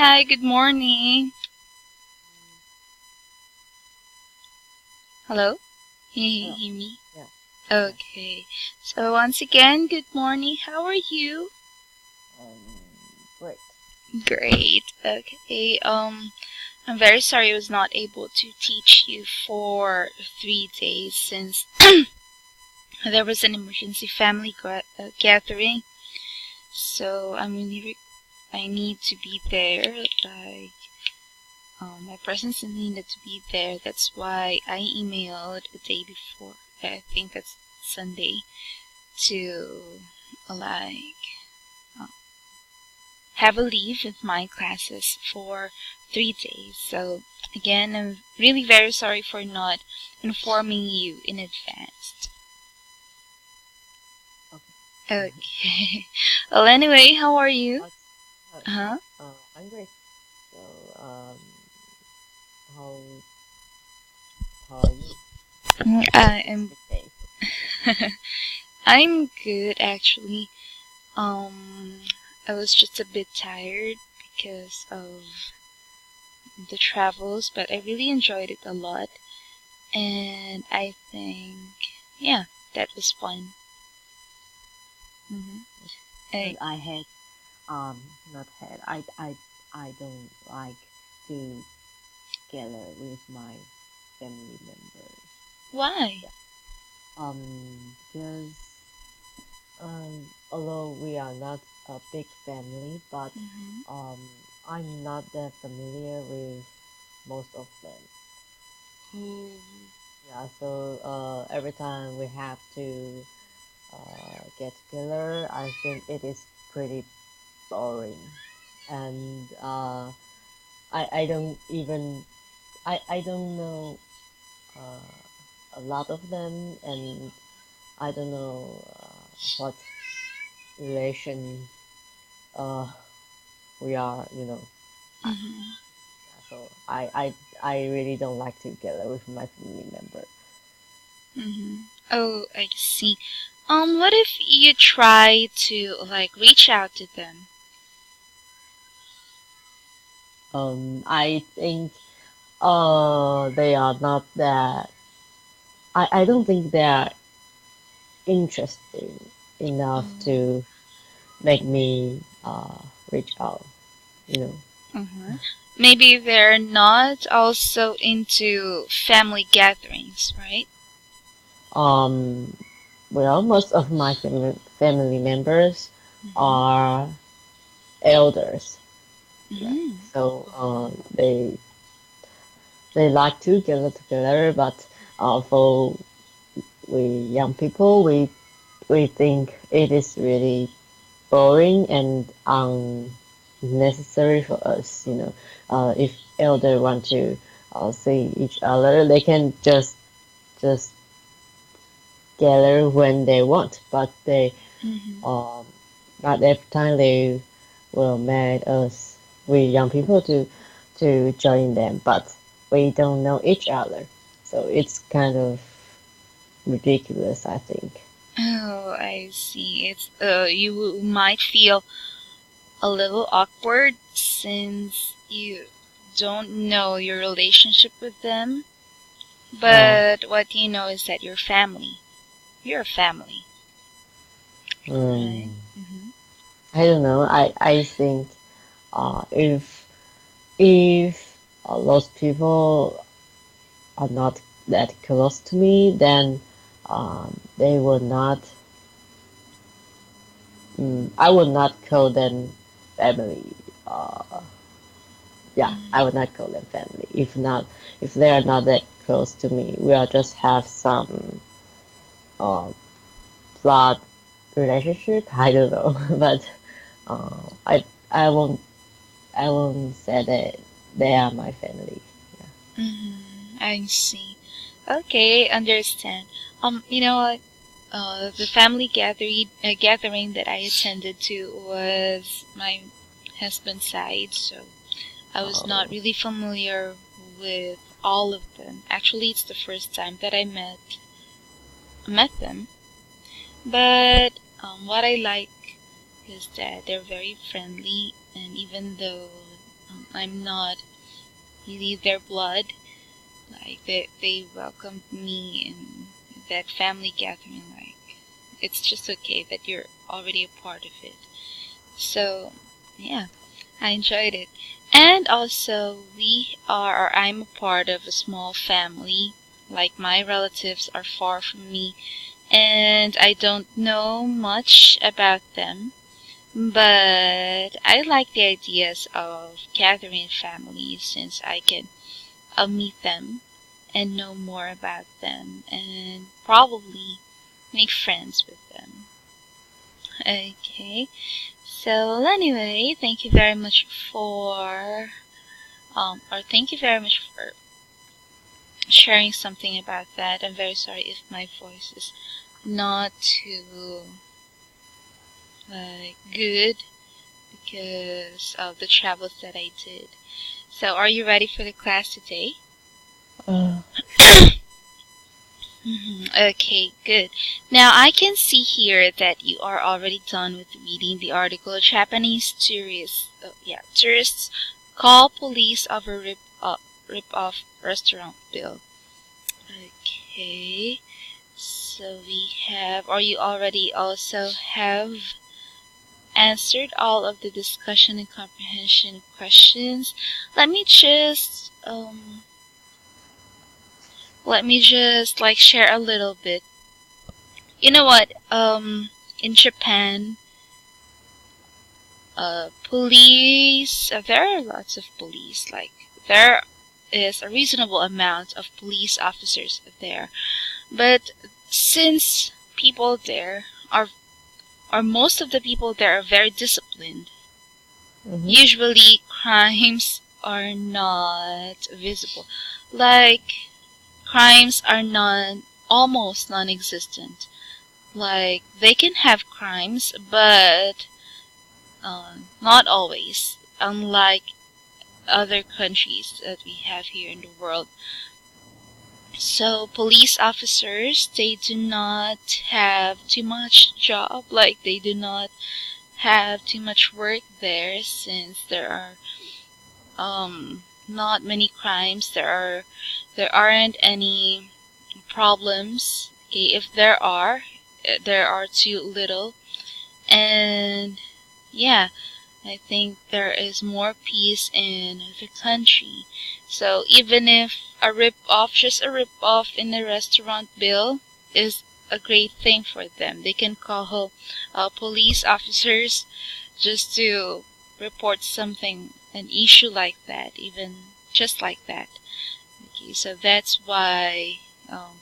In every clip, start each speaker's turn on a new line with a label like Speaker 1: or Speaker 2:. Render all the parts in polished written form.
Speaker 1: Hi, good morning. Hello? Can you
Speaker 2: Hello.
Speaker 1: hear me?
Speaker 2: Yeah. Yeah.
Speaker 1: Okay. So once again, good morning. How are you?
Speaker 2: Great.
Speaker 1: Great. Okay. I'm very sorry I was not able to teach you for 3 days since there was an emergency family gathering. So I need to be there. My presence needed to be there. That's why I emailed the day before. I think that's Sunday to like uh, have a leave with my classes for 3 days. So again, I'm really very sorry for not informing you in advance.
Speaker 2: Okay.
Speaker 1: Okay. Well, anyway, how are you?
Speaker 2: What's
Speaker 1: Huh?
Speaker 2: I'm great. So how how are you?
Speaker 1: I
Speaker 2: How's
Speaker 1: am.
Speaker 2: the day?
Speaker 1: I'm good actually. Um, I was just a bit tired because of the travels, but I really enjoyed it a lot. And I think, yeah, that was fun. hmm
Speaker 2: But
Speaker 1: I,
Speaker 2: I had not had I don't like to gather with my family members.
Speaker 1: why?
Speaker 2: Yeah. Because although we are not a big family, but
Speaker 1: hmm
Speaker 2: um I'm not that familiar with most of them.
Speaker 1: Oh,
Speaker 2: Yeah, so every time we have to get together, I think it is pretty boring, and I don't even I don't know uh, a lot of them, and I don't know what relation uh, we are, Uh,
Speaker 1: hmm
Speaker 2: yeah, so I really don't like to gather with my family member.
Speaker 1: hmm Oh, I see. What if you try to like reach out to them?
Speaker 2: I think they are not that. I don't think they are interesting enough
Speaker 1: Oh,
Speaker 2: to make me reach out. You know.
Speaker 1: uh-huh. Maybe they're not also into family gatherings, right?
Speaker 2: Um. Well, most of my family members
Speaker 1: hmm
Speaker 2: are elders. Yeah.
Speaker 1: hmm
Speaker 2: So they like to gather together, but for we young people, we think it is really boring and unnecessary for us. If elder want to see each other, they can just gather when they want,
Speaker 1: hmm
Speaker 2: um, but every time they will make us we young people to join them, but we don't know each other, so it's kind of ridiculous, I think.
Speaker 1: Oh, I see. It's you might feel a little awkward since you don't know your relationship with them,
Speaker 2: Uh,
Speaker 1: but what you know is that you're family. You're a family, right?
Speaker 2: um,
Speaker 1: hmm
Speaker 2: I don't know. I think if those people are not that close to me, then they will not. I would not call them family. Yeah, I would not call them family. If they are not that close to me, we'll just have some uh, blood relationship. I don't know, but I I won't say that they are my family. Yeah.
Speaker 1: I see. Okay, understand. You know what? The family gathering that I attended to was my husband's side, so I was not
Speaker 2: Oh.
Speaker 1: really familiar with all of them. Actually, it's the first time that I met them. But what I like is that they're very friendly, and even though I'm not really their blood. Like they welcomed me in that family gathering. Like it's just okay that you're already a part of it. So yeah, I enjoyed it. And also I'm a part of a small family. Like my relatives are far from me and I don't know much about them. But I like the ideas of gathering families since I can meet them and know more about them and probably make friends with them. Okay, so anyway, thank you very much for sharing something about that. I'm very sorry if my voice is not too good because of the travels that I did. So, are you ready for the class today?
Speaker 2: Uh,
Speaker 1: Okay, good. Now I can see here that you are already done with reading the article. Japanese tourists call police over rip off restaurant bill. Okay, so we have, or you already also have answered all of the discussion and comprehension questions. Let me just like share a little bit. You know what? In Japan, police. There are lots of police. Like there is a reasonable amount of police officers there, but since people there are, or most of the people there are very disciplined, usually crimes are not visible. Like crimes are almost non-existent. Like they can have crimes, but not always. Unlike other countries that we have here in the world. So police officers, they do not have too much job. Like they do not have too much work there since there are not many crimes. There aren't any problems. Okay, if there are too little. And yeah, I think there is more peace in the country. So even if just a rip off in the restaurant bill is a great thing for them, they can call police officers just to report something, an issue like that, even just like that. Okay, so that's why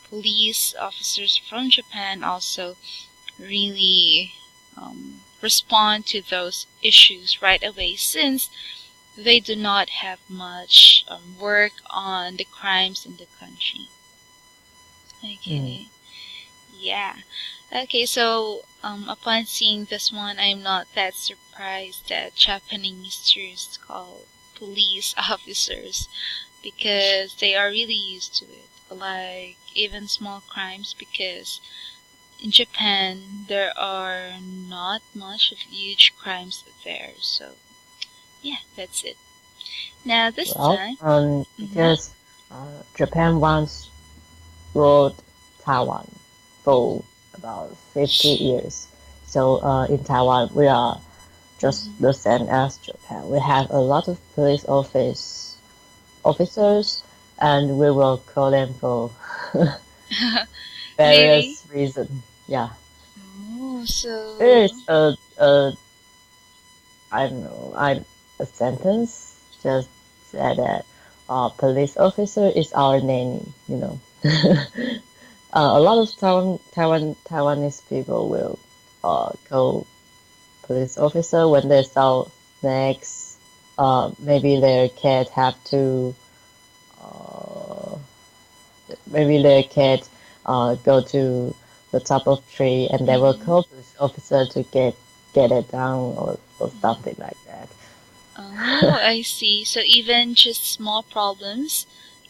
Speaker 1: police officers from Japan also really respond to those issues right away since they do not have much work on the crimes in the country. Okay. Yeah. Okay, so upon seeing this one, I'm not that surprised that Japanese tourists call police officers because they are really used to it. Like even small crimes, because in Japan there are not much of huge crimes there. So yeah, that's it. Now this time,
Speaker 2: because Japan once ruled Taiwan for about 50 years. So in Taiwan, we are just the same as Japan. We have a lot of police officers, and we will call them for various reasons. Yeah.
Speaker 1: Oh, so
Speaker 2: there is I don't know, a sentence just said that police officer is our nanny, you know. A lot of Taiwanese people will call police officer when they saw snakes. Maybe their cat have to. Maybe their cat go to the top of tree, and they will call police officer to get it down or something like that.
Speaker 1: Oh, I see. So even just small problems.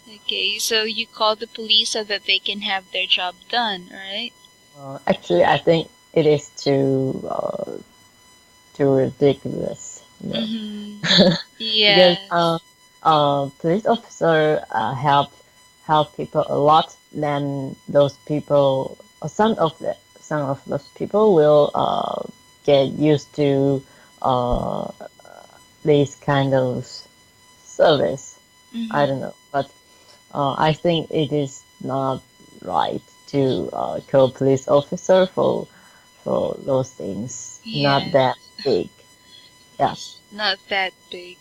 Speaker 1: Okay, so you call the police so that they can have their job done, right?
Speaker 2: Actually, I think it is too ridiculous. you know.
Speaker 1: Mm-hmm.
Speaker 2: Because
Speaker 1: Yes.
Speaker 2: police officer help people a lot. Then those people, some of those people will get used to uh, this kind of service. I don't
Speaker 1: Mm-hmm.
Speaker 2: know, but I think it is not right to call police officer for those things. Not
Speaker 1: Yes.
Speaker 2: that big. Yeah.
Speaker 1: Not that big.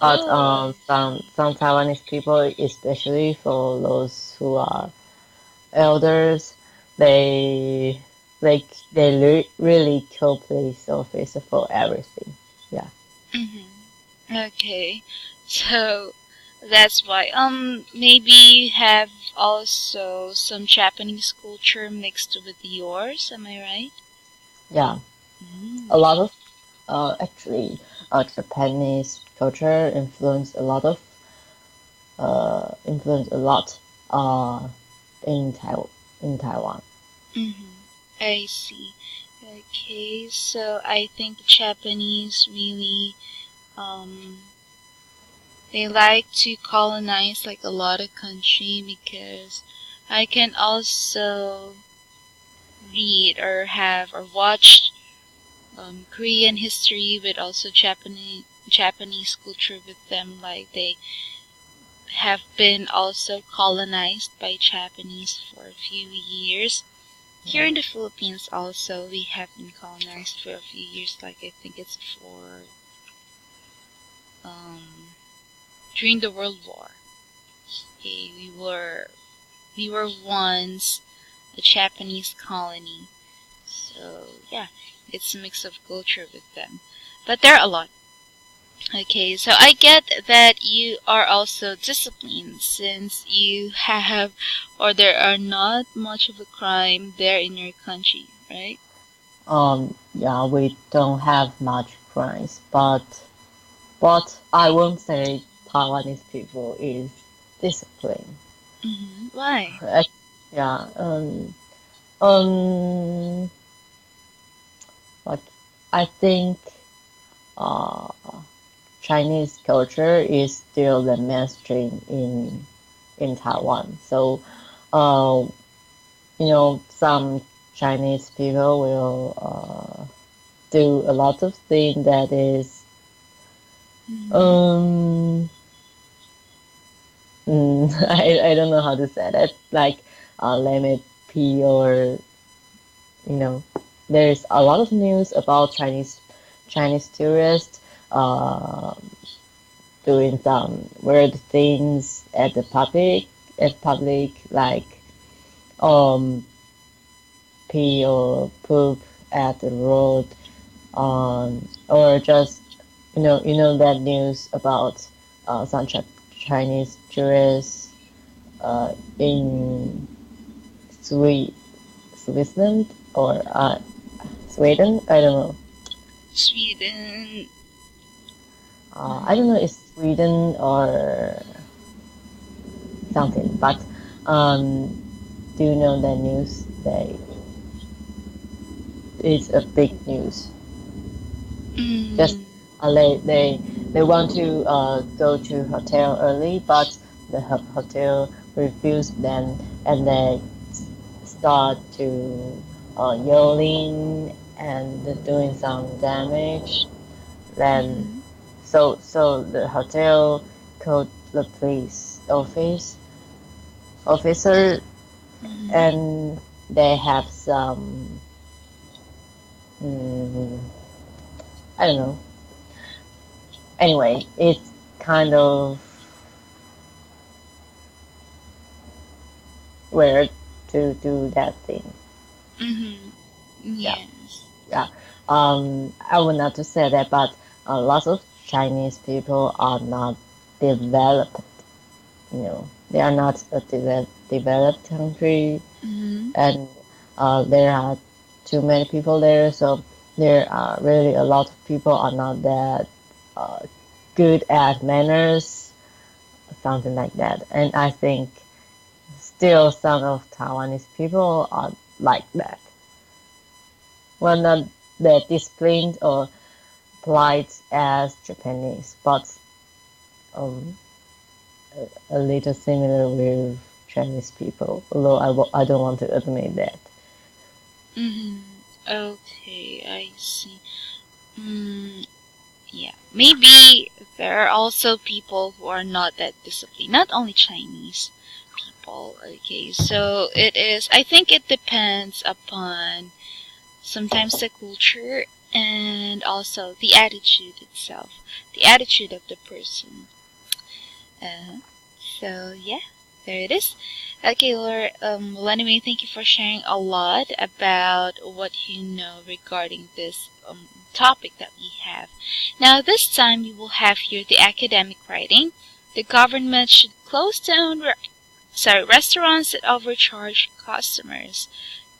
Speaker 2: But
Speaker 1: Oh, I see.
Speaker 2: some Taiwanese people, especially for those who are elders, they really kill police officer for everything. Yeah.
Speaker 1: Mm-hmm. Okay. So that's why. Maybe you have also some Japanese culture mixed with yours. Am I right?
Speaker 2: Yeah.
Speaker 1: Mm.
Speaker 2: A lot of actually Japanese culture influence a lot uh in Taiwan.
Speaker 1: Mm-hmm. I see. Okay, so I think the Japanese really um they like to colonize like a lot of country because I can also read or have or watch Korean history with also Japanese culture with them. Like they have been also colonized by Japanese for a few years. Here
Speaker 2: Yeah.
Speaker 1: in the Philippines also we have been colonized for a few years. Like I think it's for um, during the World War. Okay, we were once a Japanese colony. So yeah, it's a mix of culture with them. But there are a lot. Okay, so I get that you are also disciplined since you have or there are not much of a crime there in your country, right?
Speaker 2: Yeah, we don't have much crimes, but I won't say Taiwanese people is disciplined.
Speaker 1: Why?
Speaker 2: Yeah, um, like I think uh, Chinese culture is still the mainstream in Taiwan. So, uh, some Chinese people will do a lot of things that is
Speaker 1: Mm-hmm.
Speaker 2: um I don't know how to say that, like limit P, or you know there's a lot of news about Chinese tourists uh, doing some weird things at public, like um pee or poop at the road, or just that news about some Chinese tourists in Swe Switzerland, or Sweden. I don't know.
Speaker 1: Sweden.
Speaker 2: I don't know
Speaker 1: Mm-hmm.
Speaker 2: if Sweden or something, but um, do you know that news? It's a big news. Just
Speaker 1: Mm.
Speaker 2: they want to go to hotel early, but the hotel refused them, and they start to yelling and doing some damage. Then
Speaker 1: Mm-hmm.
Speaker 2: so the hotel called the police officer,
Speaker 1: Mm-hmm.
Speaker 2: and they have some mm, I don't know. Anyway, it's kind of weird to do that thing.
Speaker 1: Mm-hmm.
Speaker 2: Yeah,
Speaker 1: Yes.
Speaker 2: yeah. I would not to say that, but lots of Chinese people are not developed. They are not a developed country,
Speaker 1: Mm-hmm.
Speaker 2: and there are too many people there, so there are really a lot of people are not that uh, good at manners, something like that. And I think still some of Taiwanese people are like that. Well, not that disciplined, or polite as Japanese, but um, a little similar with Chinese people, although I don't want to admit that.
Speaker 1: Mm-hmm. Okay, I see. Mm, yeah, maybe there are also people who are not that disciplined, not only Chinese people. Okay, so it is, I think it depends upon sometimes the culture and also the attitude itself, the attitude of the person. Uh, so yeah, there it is. Okay, Laura. Well, anyway, thank you for sharing a lot about what you know regarding this topic that we have. Now, this time we will have here the academic writing. The government should close down restaurants that overcharge customers.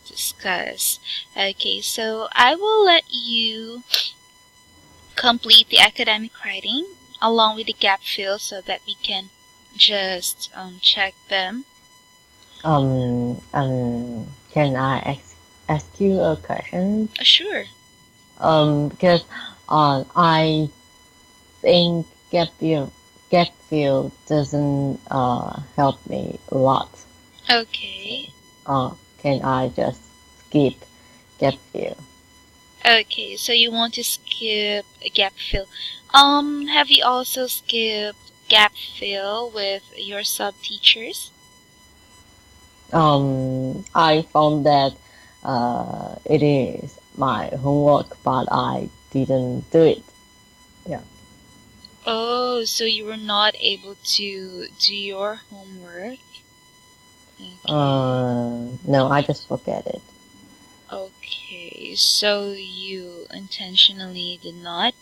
Speaker 1: Discuss. Okay, so I will let you complete the academic writing along with the gap fill so that we can just check them.
Speaker 2: Can I ask you a question?
Speaker 1: Sure.
Speaker 2: Because I think gap fill doesn't help me a lot.
Speaker 1: Okay.
Speaker 2: Can I just skip gap fill?
Speaker 1: Okay, so you want to skip a gap fill. Have you also skipped gap fill with your sub teachers?
Speaker 2: I found that it is my homework, but I didn't do it. Yeah.
Speaker 1: Oh, so you were not able to do your homework? Okay.
Speaker 2: No, I just forget it.
Speaker 1: Okay, so you intentionally did not,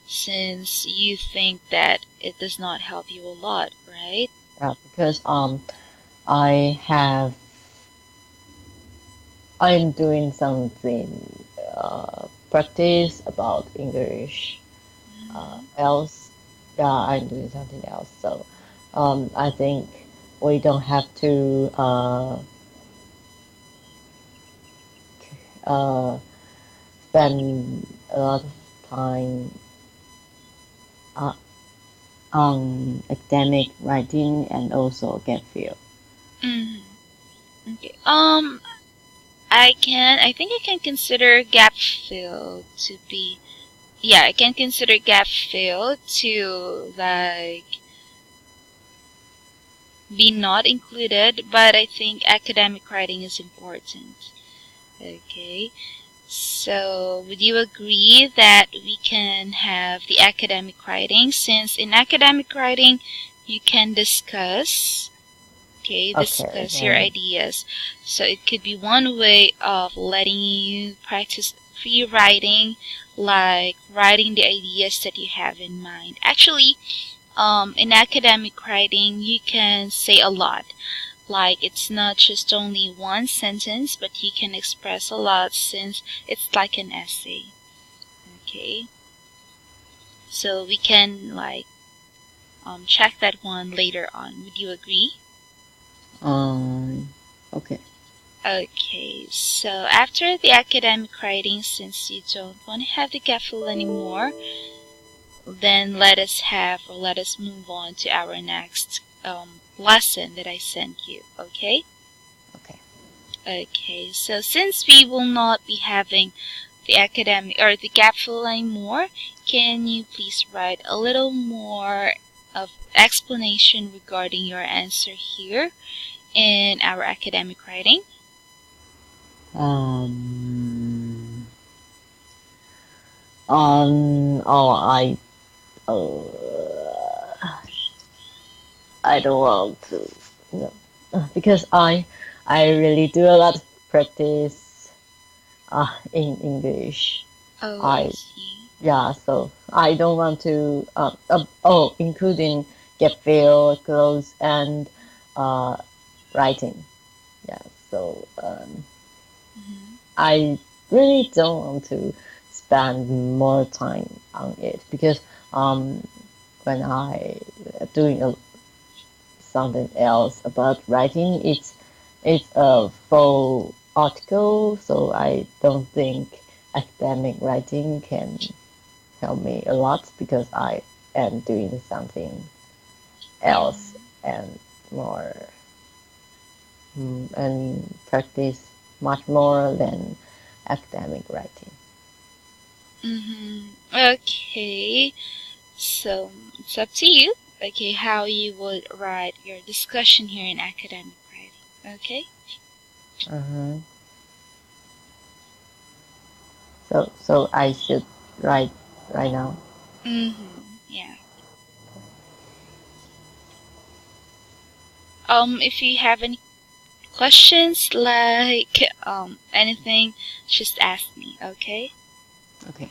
Speaker 1: since you think that it does not help you a lot, right?
Speaker 2: Yeah, because I have I'm doing something practice about English else. Yeah, I'm doing something else. So I think we don't have to uh, spend a lot of time uh, on academic writing and also get feel.
Speaker 1: Okay. I think I can consider gap fill to be, yeah, I can consider gap fill to like be not included, but I think academic writing is important. Okay. So, would you agree that we can have the academic writing, since in academic writing you can discuss, okay, discuss your
Speaker 2: Then
Speaker 1: ideas. So it could be one way of letting you practice free writing, like writing the ideas that you have in mind. Actually, in academic writing, you can say a lot. Like, it's not just only one sentence, but you can express a lot since it's like an essay. Okay? So we can, like, check that one later on. Would you agree?
Speaker 2: okay.
Speaker 1: Okay, so after the academic writing, since you don't want to have the GAFL anymore, then let us move on to our next lesson that I sent you, okay?
Speaker 2: Okay.
Speaker 1: Okay, so since we will not be having the academic or the GAFL anymore, can you please write a little more of explanation regarding your answer here in our academic writing?
Speaker 2: Oh, uh, I don't want to, no, because I really do a lot of practice in English.
Speaker 1: Oh, I
Speaker 2: I
Speaker 1: see.
Speaker 2: Yeah, so I don't want to including get feel, clothes, and uh, writing. Yeah, so
Speaker 1: Mm-hmm.
Speaker 2: I really don't want to spend more time on it because when I doing something else about writing, it's a full article, so I don't think academic writing can helped me a lot because I am doing something else and more and practice much more than academic writing.
Speaker 1: Okay, so it's up to you. Okay, how you would write your discussion here in academic writing. Okay.
Speaker 2: Uh-huh. So I should write right now.
Speaker 1: Yeah. If you have any questions, like anything, just ask me. Okay.
Speaker 2: Okay.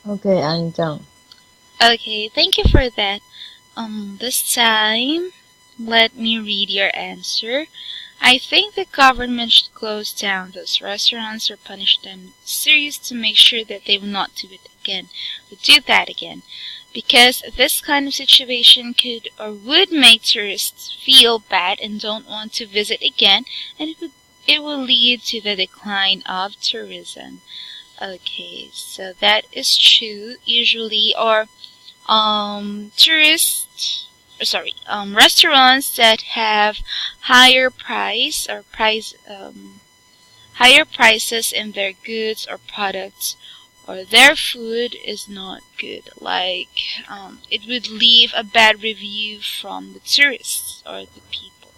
Speaker 2: Okay, I'm done.
Speaker 1: Okay, thank you for that. This time, let me read your answer. I think the government should close down those restaurants or punish them serious to make sure that they will not do that again. Because this kind of situation could or would make tourists feel bad and don't want to visit again, and it will lead to the decline of tourism. Okay, so that is true. Usually, or restaurants that have higher higher prices in their goods or products, or their food is not good. Like, it would leave a bad review from the tourists or the people.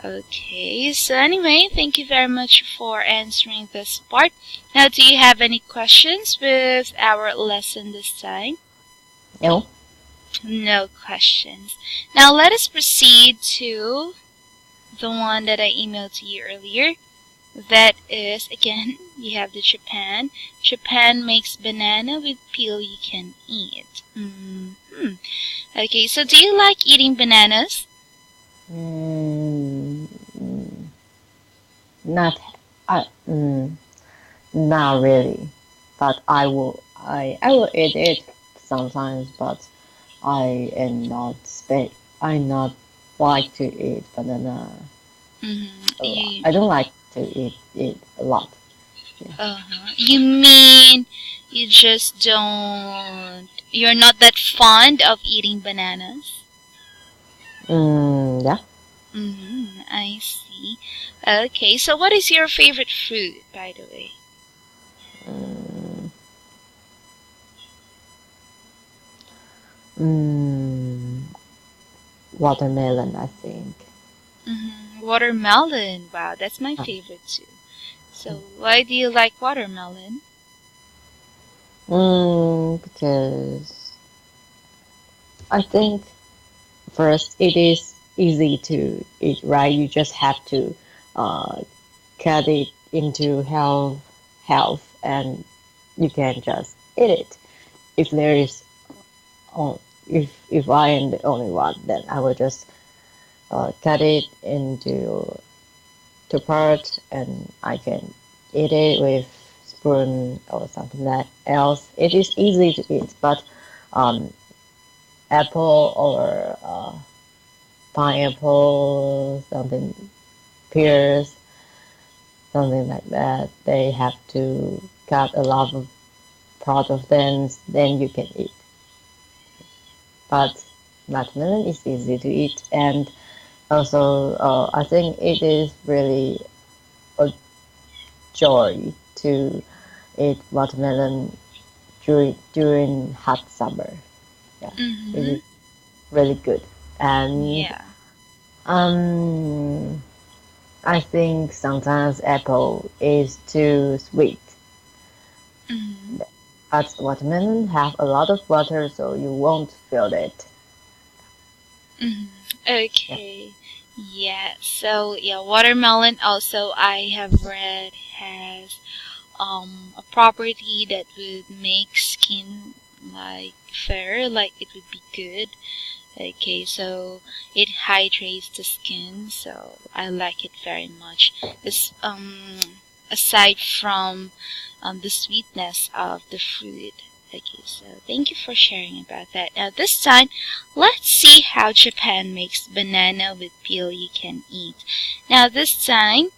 Speaker 1: Okay, so anyway, thank you very much for answering this part. Now, do you have any questions with our lesson this time?
Speaker 2: No?
Speaker 1: No questions. Now, let us proceed to the one that I emailed to you earlier. That is, again, you have the Japan. Japan makes banana with peel you can eat. Okay, so do you like eating bananas?
Speaker 2: Not, not really. But I will eat it sometimes. But I am not I not like to eat banana a lot. I don't like to eat it a lot.
Speaker 1: Yeah. You mean you just don't? You're not that fond of eating bananas?
Speaker 2: Yeah.
Speaker 1: I see. Okay, so what is your favorite fruit, by the way?
Speaker 2: Watermelon, I think.
Speaker 1: Watermelon. Wow, that's my favorite too. So why do you like watermelon?
Speaker 2: Because I think first it is easy to eat, right? You just have to cut it into half, and you can just eat it. If there is, if I am the only one, then I will just cut it into two parts, and I can eat it with spoon or something like else. It is easy to eat, but apple or pineapple, something, pears, something like that, they have to cut a lot of part of them, then you can eat. But watermelon is easy to eat, and also I think it is really a joy to eat watermelon during hot summer. Yeah, it is really good. And
Speaker 1: yeah.
Speaker 2: I think sometimes apple is too sweet. But watermelon have a lot of water, so you won't feel it.
Speaker 1: Okay. Yeah. So yeah, watermelon also I have read has a property that would make skin like fair, like it would be good. Okay, so it hydrates the skin, so I like it very much. This aside from the sweetness of the fruit. Okay, so thank you for sharing about that. Now this time, let's see how Japan makes banana with peel you can eat. Now this time,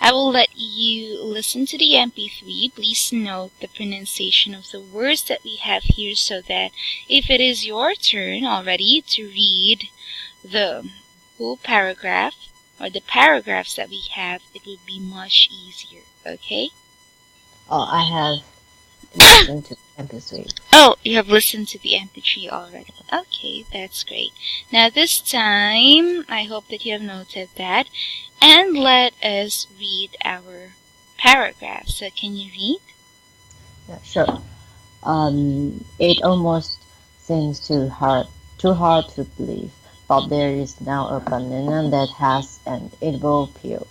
Speaker 1: I will let you listen to the MP3. Please note the pronunciation of the words that we have here so that if it is your turn already to read the whole paragraph or the paragraphs that we have, it would be much easier. Okay?
Speaker 2: Oh, I have listened to MP3.
Speaker 1: Oh, you have listened to the MP3 already. Okay, that's great. Now this time, I hope that you have noted that. And let us read our paragraph. So can you read?
Speaker 2: Yeah, sure. It almost seems too hard to believe, but there is now a banana that has an edible peel.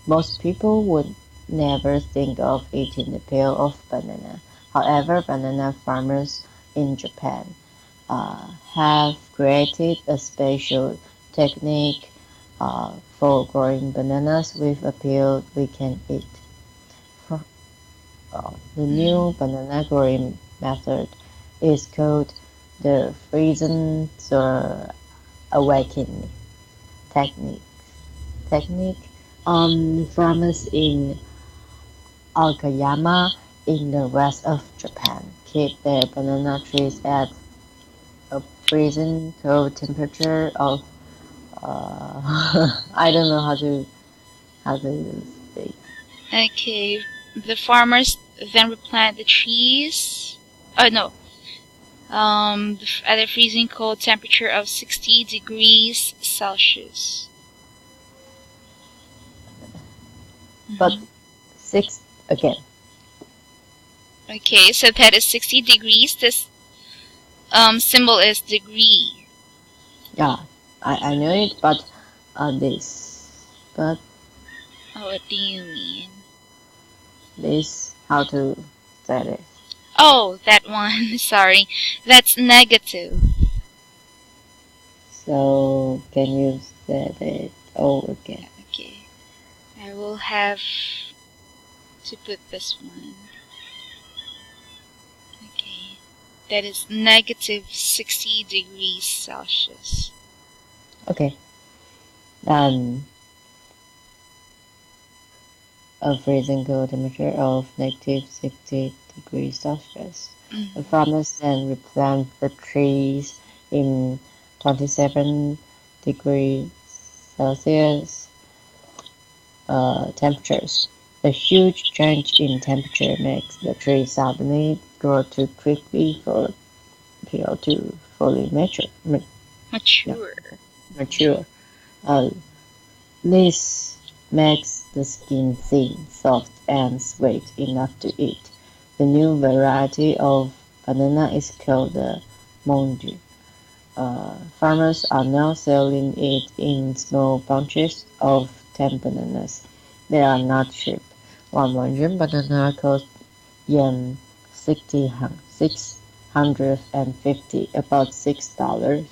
Speaker 2: Most people would never think of eating the peel of banana. However, banana farmers in Japan have created a special technique for growing bananas with a peel we can eat. For, the new banana growing method is called the frozen or awakening technique. Farmers in Okayama in the west of Japan keep their banana trees at a freezing cold temperature of I don't know how to say.
Speaker 1: Okay, the farmers then replant the trees. Oh no. At a freezing cold temperature of 60 degrees Celsius.
Speaker 2: But 6 again.
Speaker 1: Okay, so that is 60 degrees. This symbol is degree.
Speaker 2: Yeah, I know it, but this. But
Speaker 1: what do you mean?
Speaker 2: This, how to say it?
Speaker 1: Oh, that one. Sorry, that's negative.
Speaker 2: So can you say it all again?
Speaker 1: Okay, I will have to put this one. Okay, that is negative 60 degrees Celsius.
Speaker 2: Okay. Then a freezing cold temperature of negative 60 degrees Celsius. The farmers then replant the trees in 27 degrees Celsius temperatures. The huge change in temperature makes the tree suddenly grow too quickly for the peel to fully mature. This makes the skin thin, soft, and sweet enough to eat. The new variety of banana is called the monju. Farmers are now selling it in small bunches of 10 bananas. They are not cheap. One monju banana costs yen 650, about $6.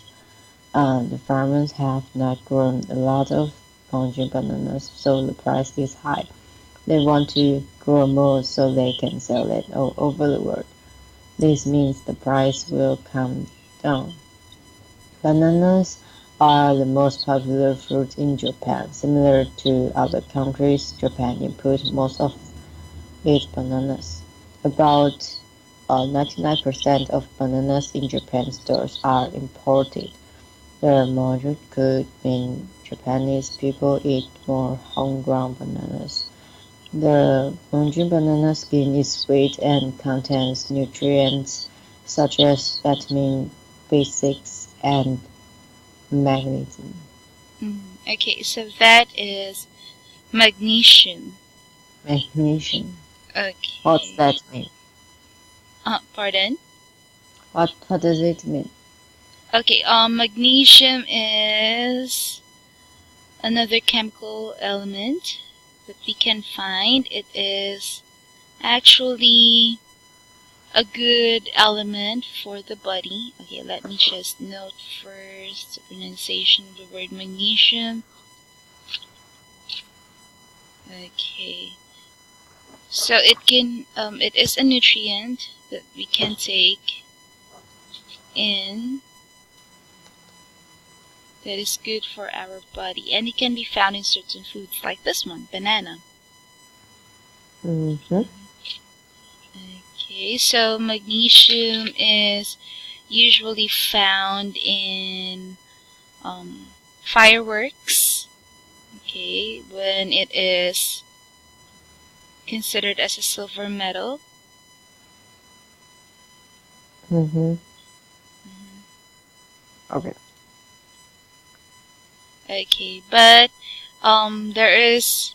Speaker 2: The farmers have not grown a lot of monju bananas, so the price is high. They want to grow more so they can sell it all over the world. This means the price will come down. Bananas are the most popular fruit in Japan. Similar to other countries, Japan imports most of its bananas. About 99% of bananas in Japan stores are imported. The merger could mean Japanese people eat more homegrown bananas. The Monju banana skin is sweet and contains nutrients such as vitamin B6 and magnesium.
Speaker 1: Okay, so that is magnesium.
Speaker 2: Magnesium.
Speaker 1: Okay.
Speaker 2: What's that mean?
Speaker 1: Pardon?
Speaker 2: What does it mean?
Speaker 1: Okay, magnesium is another chemical element that we can find. It is actually a good element for the body. Okay, let me just note first the pronunciation of the word magnesium. Okay, so it is a nutrient that we can take in that is good for our body, and it can be found in certain foods like this one, banana. Okay, so magnesium is usually found in fireworks. Okay, when it is considered as a silver metal.
Speaker 2: Okay.
Speaker 1: Okay, but there is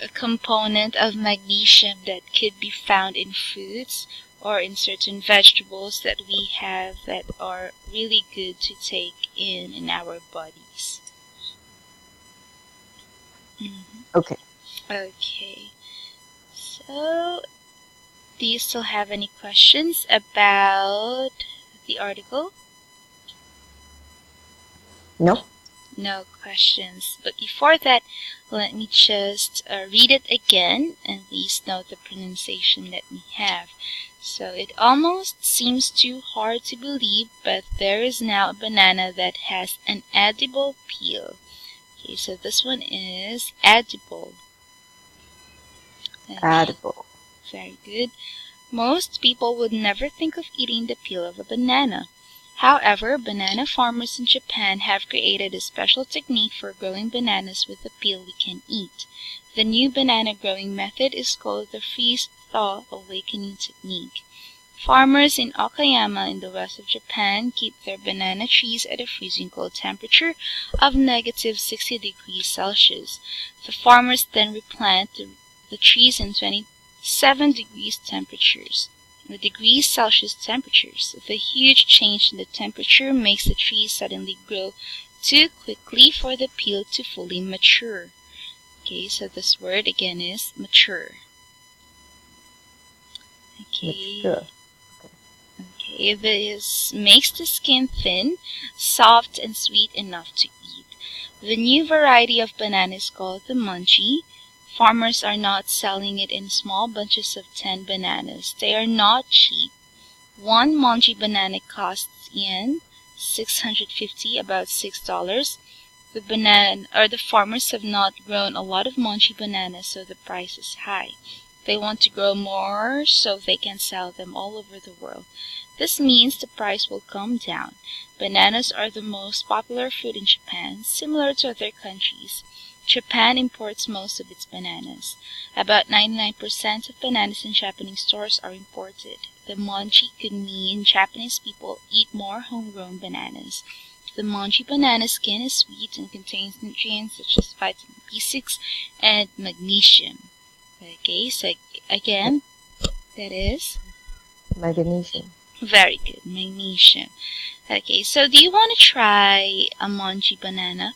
Speaker 1: a component of magnesium that could be found in foods or in certain vegetables that we have that are really good to take in our bodies.
Speaker 2: Okay.
Speaker 1: Okay, so Do you still have any questions about the article?
Speaker 2: No.
Speaker 1: No questions. But before that, let me just read it again, and please note the pronunciation that we have. So it almost seems too hard to believe, but there is now a banana that has an edible peel. Okay, so this one is edible.
Speaker 2: Edible.
Speaker 1: Very good. Most people would never think of eating the peel of a banana. However, banana farmers in Japan have created a special technique for growing bananas with the peel we can eat. The new banana growing method is called the freeze-thaw awakening technique. Farmers in Okayama in the west of Japan keep their banana trees at a freezing cold temperature of negative 60 degrees Celsius. The farmers then replant the trees in 27 degrees Celsius temperatures. The huge change in the temperature makes the trees suddenly grow too quickly for the peel to fully mature. Okay, so this word again is mature. Okay.
Speaker 2: Mature.
Speaker 1: Okay, this makes the skin thin, soft, and sweet enough to eat. The new variety of banana is called the manji. Farmers are not selling it in small bunches of 10 bananas. They are not cheap. One manji banana costs yen 650, about $6. The farmers have not grown a lot of manji bananas, so the price is high. They want to grow more so they can sell them all over the world. This means the price will come down. Bananas are the most popular fruit in Japan, similar to other countries. Japan imports most of its bananas. About 99% of bananas in Japanese stores are imported. The manji could mean Japanese people eat more homegrown bananas. The manji banana skin is sweet and contains nutrients such as vitamin B6 and magnesium. Okay, so again, that is?
Speaker 2: Magnesium.
Speaker 1: Very good, magnesium. Okay, so do you want to try a manji banana?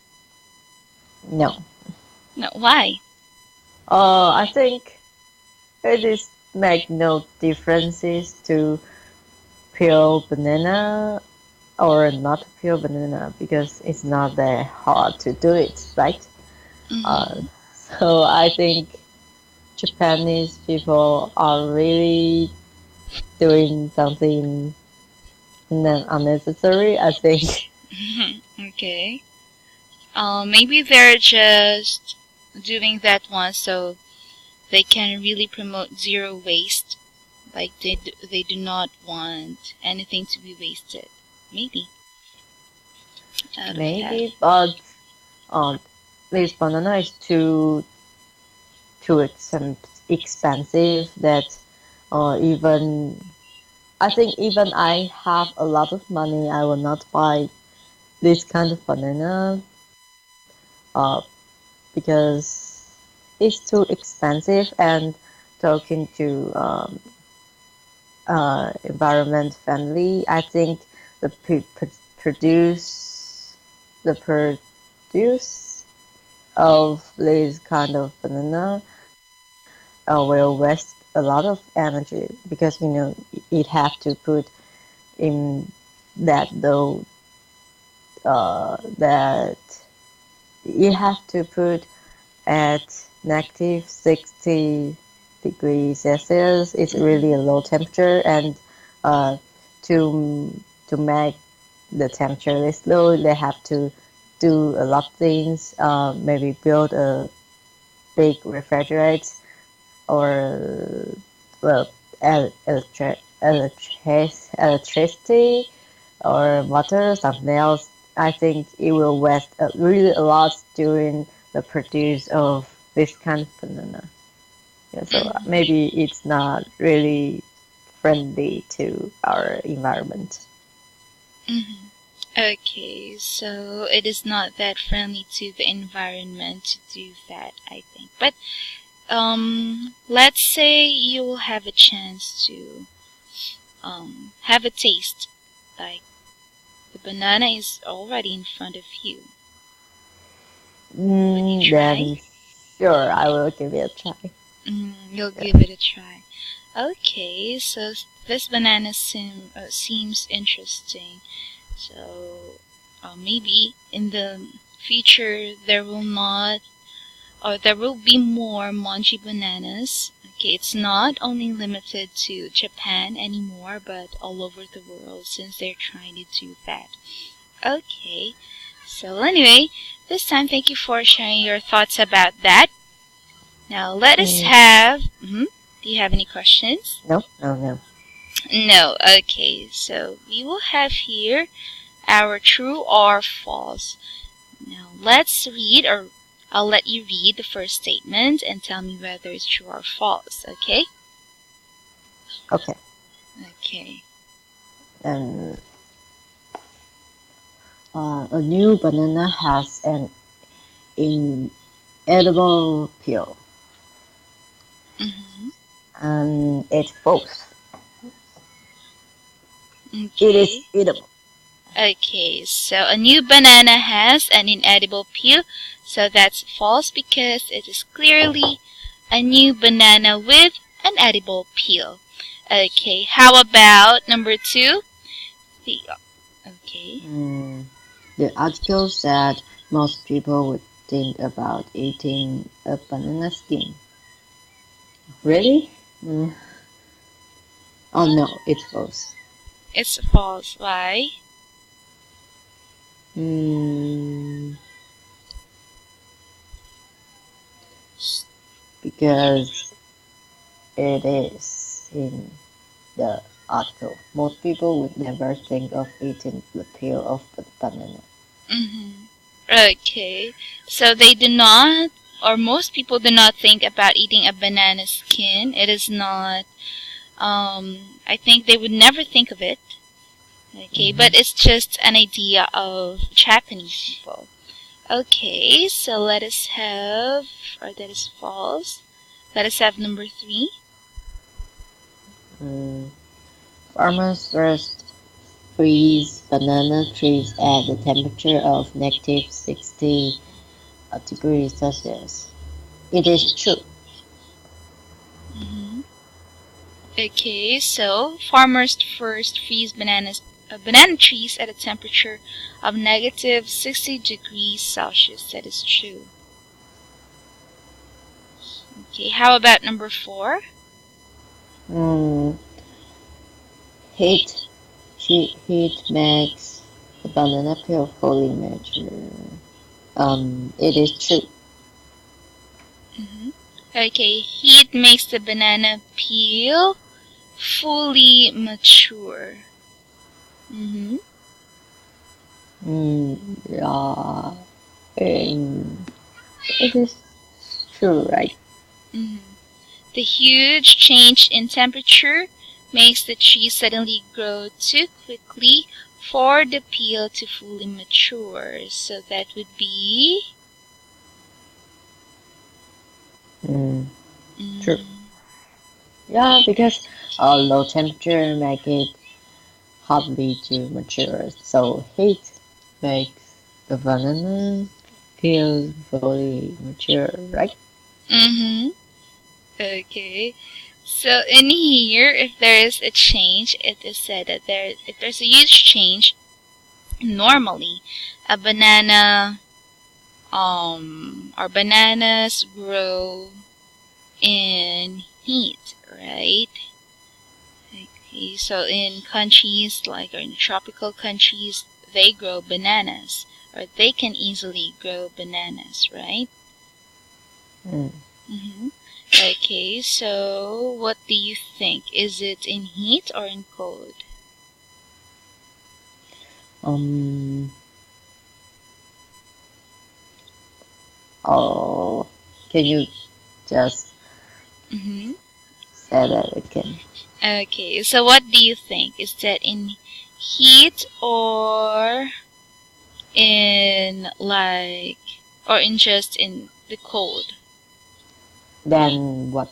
Speaker 2: No.
Speaker 1: No, why?
Speaker 2: I think it is make no differences to peel banana or not peel banana because it's not that hard to do it, right? So I think Japanese people are really doing something unnecessary, I think.
Speaker 1: Okay. Maybe they're just doing that one so they can really promote zero waste. Like they do not want anything to be wasted. Maybe.
Speaker 2: Maybe, but this banana is too expensive that even I think even I have a lot of money, I will not buy this kind of banana because it's too expensive. And talking to environment friendly, I think the produce of this kind of banana will waste a lot of energy because it have to put in that dough that you have to put at negative 60 degrees Celsius. It's really a low temperature, and to make the temperature this low, they have to do a lot of things. Maybe build a big refrigerator or well, electricity or water, something else. I think it will waste really a lot during the produce of this kind of banana. Yeah, so maybe it's not really friendly to our environment.
Speaker 1: Okay, so it is not that friendly to the environment to do that, I think. But let's say you will have a chance to have a taste. Like the banana is already in front of you. Would you try?
Speaker 2: Then sure, I will give it a try.
Speaker 1: You'll give it a try. Okay, so this banana seems interesting. So maybe in the future there will not, or there will be more Mochi bananas. Okay, it's not only limited to Japan anymore, but all over the world since they're trying to do that. Okay, so anyway, this time thank you for sharing your thoughts about that. Now let us have. Do you have any questions?
Speaker 2: No.
Speaker 1: No. Okay, so we will have here our true or false. Now let's read, or I'll let you read the first statement and tell me whether it's true or false. Okay?
Speaker 2: Okay.
Speaker 1: Okay.
Speaker 2: A new banana has an inedible peel. And it's false.
Speaker 1: Okay.
Speaker 2: It is edible.
Speaker 1: Okay, so a new banana has an inedible peel, so that's false because it is clearly a new banana with an edible peel. Okay, how about number 2? Okay.
Speaker 2: The article said most people would think about eating a banana skin. Really? Oh no, it's false.
Speaker 1: It's false. Why?
Speaker 2: Because it is in the article. Most people would never think of eating the peel of the banana.
Speaker 1: Okay, so they do not, or most people do not think about eating a banana skin. It is not, I think they would never think of it. Okay, but it's just an idea of Japanese people. Okay, so let us have, or that is false. Let us have number 3.
Speaker 2: Farmers first freeze banana trees at the temperature of negative 60 degrees Celsius. It is true.
Speaker 1: Okay, so farmers first freeze banana trees at a temperature of negative 60 degrees Celsius. That is true. Okay, how about number 4?
Speaker 2: Heat makes the banana peel fully mature. It is true.
Speaker 1: Okay, heat makes the banana peel fully mature.
Speaker 2: Yeah. It is true, right?
Speaker 1: The huge change in temperature makes the tree suddenly grow too quickly for the peel to fully mature. So that would be...
Speaker 2: True. Yeah, because low temperature make it hardly to mature. So heat makes the banana peel fully mature, right?
Speaker 1: Okay. So in here, if there is a change, it is said that if there's a huge change, normally a banana, or bananas grow in heat, right? Okay, so in countries like, or in tropical countries, they grow bananas, or they can easily grow bananas, right? Okay, so what do you think? Is it in heat or in cold?
Speaker 2: Oh, can you just say that again?
Speaker 1: Okay, so what do you think? Is that in heat or in just in the cold?
Speaker 2: Then what?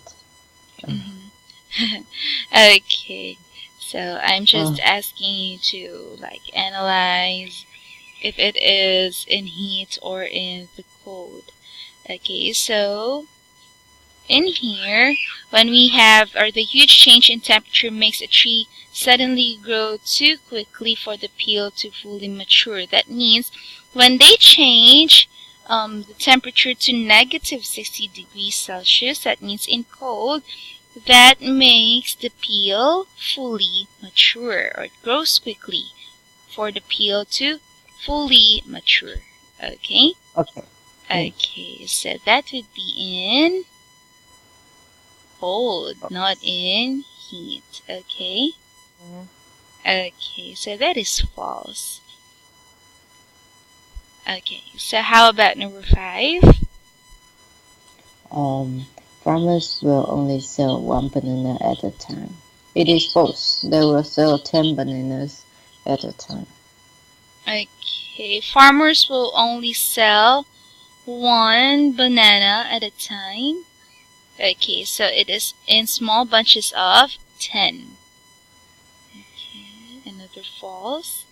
Speaker 1: Okay, so I'm just asking you to analyze if it is in heat or in the cold. Okay, so in here, when we have, or the huge change in temperature makes a tree suddenly grow too quickly for the peel to fully mature. That means when they change the temperature to negative 60 degrees Celsius, that means in cold, that makes the peel fully mature, or it grows quickly for the peel to fully mature. Okay?
Speaker 2: Okay.
Speaker 1: Okay, so that would be in cold, not in heat. Okay? Okay, so that is false. Okay, so how about number 5?
Speaker 2: Farmers will only sell one banana at a time. It is false. They will sell 10 bananas at a time.
Speaker 1: Okay, farmers will only sell one banana at a time. Okay, so it is in small bunches of 10. Okay, another false.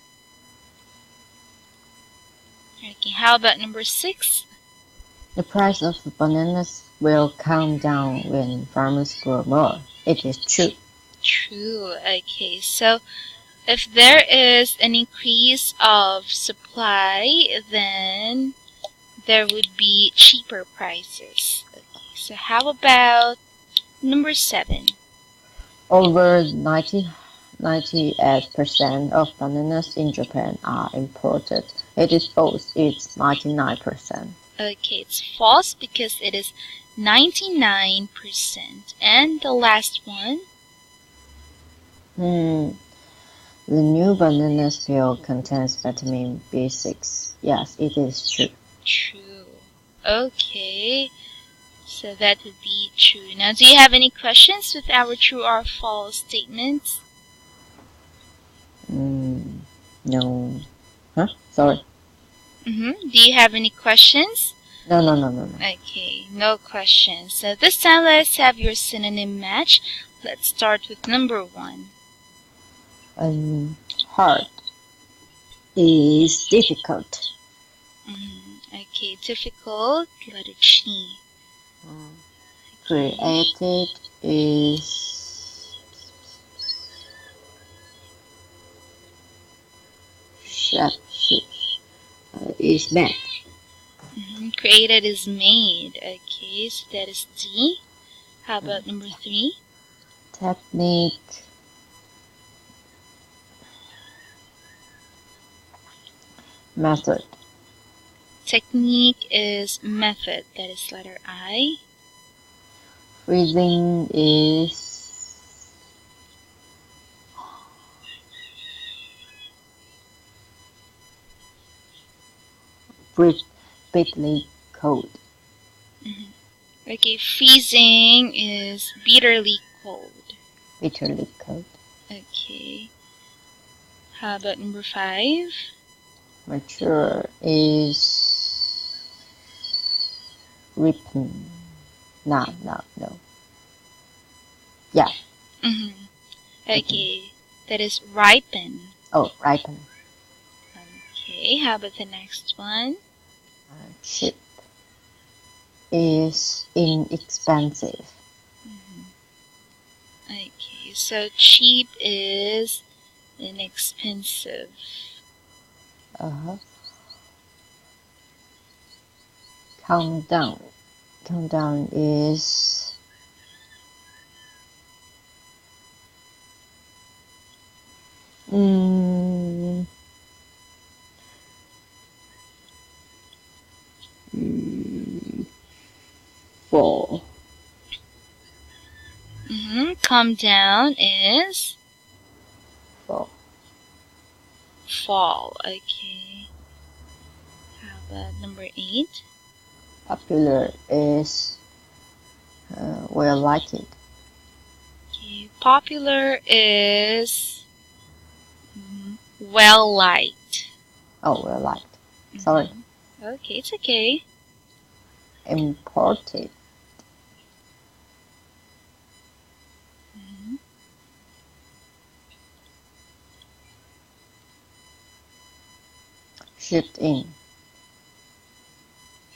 Speaker 1: Okay, how about number 6?
Speaker 2: The price of the bananas will come down when farmers grow more. It is true.
Speaker 1: True. Okay, so if there is an increase of supply, then there would be cheaper prices. Okay, so how about number 7?
Speaker 2: Over 98% of bananas in Japan are imported. It is false. It's 99%.
Speaker 1: Okay, it's false because it is 99%. And the last one?
Speaker 2: The new banana peel contains vitamin B6. Yes, it is true.
Speaker 1: True. Okay, so that would be true. Now, do you have any questions with our true or false statements?
Speaker 2: No. Huh? Sorry.
Speaker 1: Do you have any questions?
Speaker 2: No.
Speaker 1: Okay, no questions. So this time, let's have your synonym match. Let's start with number 1.
Speaker 2: Hard is difficult.
Speaker 1: Okay, difficult, letter G.
Speaker 2: Created is is made.
Speaker 1: Created is made. Okay, so that is D. How about number 3?
Speaker 2: Technique. Method.
Speaker 1: Technique is method. That is letter I.
Speaker 2: Freezing is bitterly cold.
Speaker 1: Okay, freezing is bitterly cold.
Speaker 2: Bitterly cold.
Speaker 1: Okay. How about number 5?
Speaker 2: Mature is ripen. No. Yeah.
Speaker 1: Okay, that is ripen.
Speaker 2: Oh, ripen.
Speaker 1: Okay, how about the next one?
Speaker 2: Cheap is inexpensive.
Speaker 1: Okay, so cheap is inexpensive.
Speaker 2: Countdown is fall.
Speaker 1: Calm down is fall. Okay. How about number 8?
Speaker 2: Popular is well liked.
Speaker 1: Okay. Popular is well liked.
Speaker 2: Oh, well liked. Sorry.
Speaker 1: Okay, it's okay.
Speaker 2: Imported. Shipped in.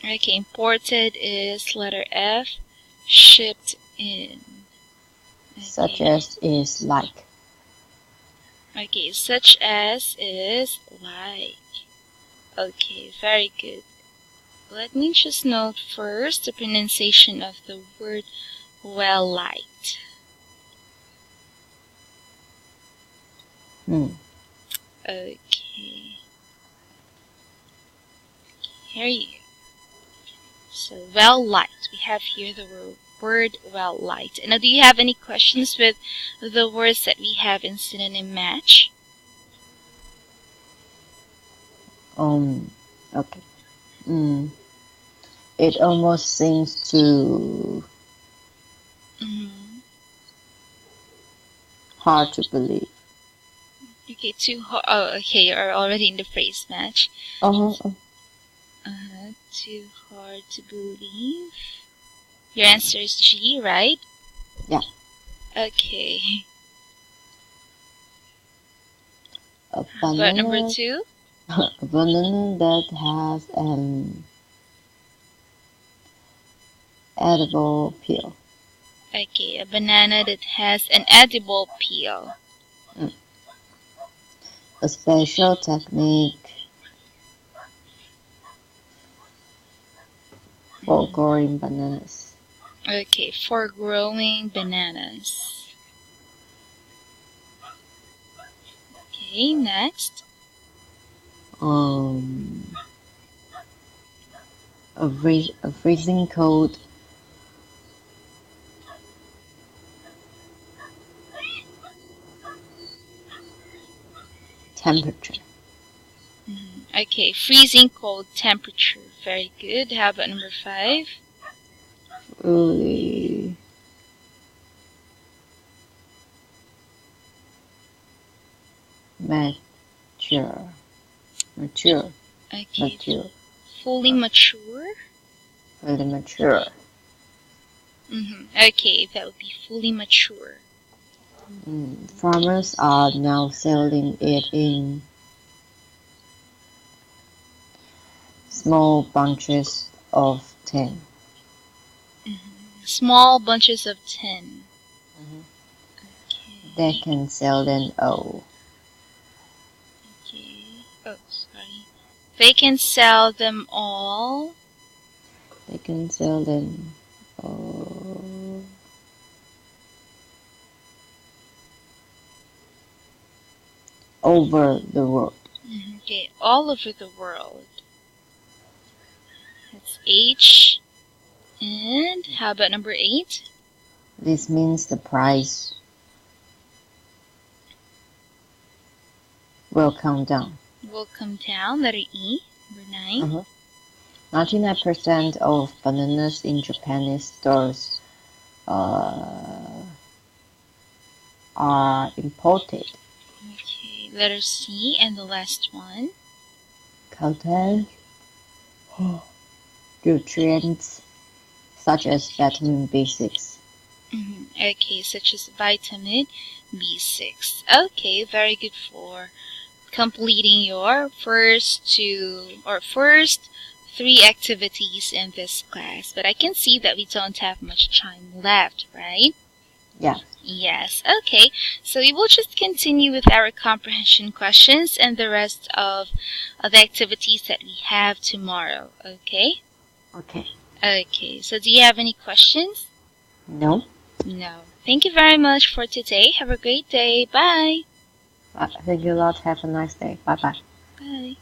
Speaker 1: Okay, imported is letter F. Shipped in. Okay.
Speaker 2: Such as is like.
Speaker 1: Okay, such as is like. Okay, very good. Let me just note first the pronunciation of the word well liked. Okay. Here you go. So well liked. We have here the word well liked. Now, do you have any questions with the words that we have in synonym match?
Speaker 2: Okay. It almost seems to hard to believe.
Speaker 1: Okay, okay, you're already in the phrase match. Too hard to believe. Your answer is G, right?
Speaker 2: Yeah.
Speaker 1: Okay.
Speaker 2: A banana,
Speaker 1: but number 2?
Speaker 2: A banana that has an edible peel.
Speaker 1: Okay, a banana that has an edible peel.
Speaker 2: A special technique for growing bananas.
Speaker 1: Okay, for growing bananas. Okay, next.
Speaker 2: A freezing cold temperature.
Speaker 1: Okay, freezing cold temperature. Very good. How about number 5?
Speaker 2: Really mature.
Speaker 1: Okay.
Speaker 2: Mature.
Speaker 1: Fully mature.
Speaker 2: Fully mature.
Speaker 1: Okay, that would be fully mature.
Speaker 2: Farmers are now selling it in small bunches of 10.
Speaker 1: Small bunches of 10.
Speaker 2: Okay. They can sell them all.
Speaker 1: Okay. Oh, sorry. They can sell them all.
Speaker 2: They can sell them all. Over the world.
Speaker 1: Okay, all over the world. That's H. And how about number 8?
Speaker 2: This means the price will come down.
Speaker 1: Will come down, letter E, number 9.
Speaker 2: 99% of bananas in Japanese stores are imported.
Speaker 1: Okay, letter C, and the last one.
Speaker 2: Contain nutrients such as vitamin B6.
Speaker 1: Okay, such as vitamin B6. Okay, very good for completing your first 3 activities in this class. But I can see that we don't have much time left, right?
Speaker 2: Yeah.
Speaker 1: Yes. Okay, so we will just continue with our comprehension questions and the rest of the activities that we have tomorrow. Okay?
Speaker 2: Okay.
Speaker 1: Okay, so do you have any questions?
Speaker 2: No.
Speaker 1: No. Thank you very much for today. Have a great day. Bye.
Speaker 2: Thank you a lot. Have a nice day. Bye-bye.
Speaker 1: Bye.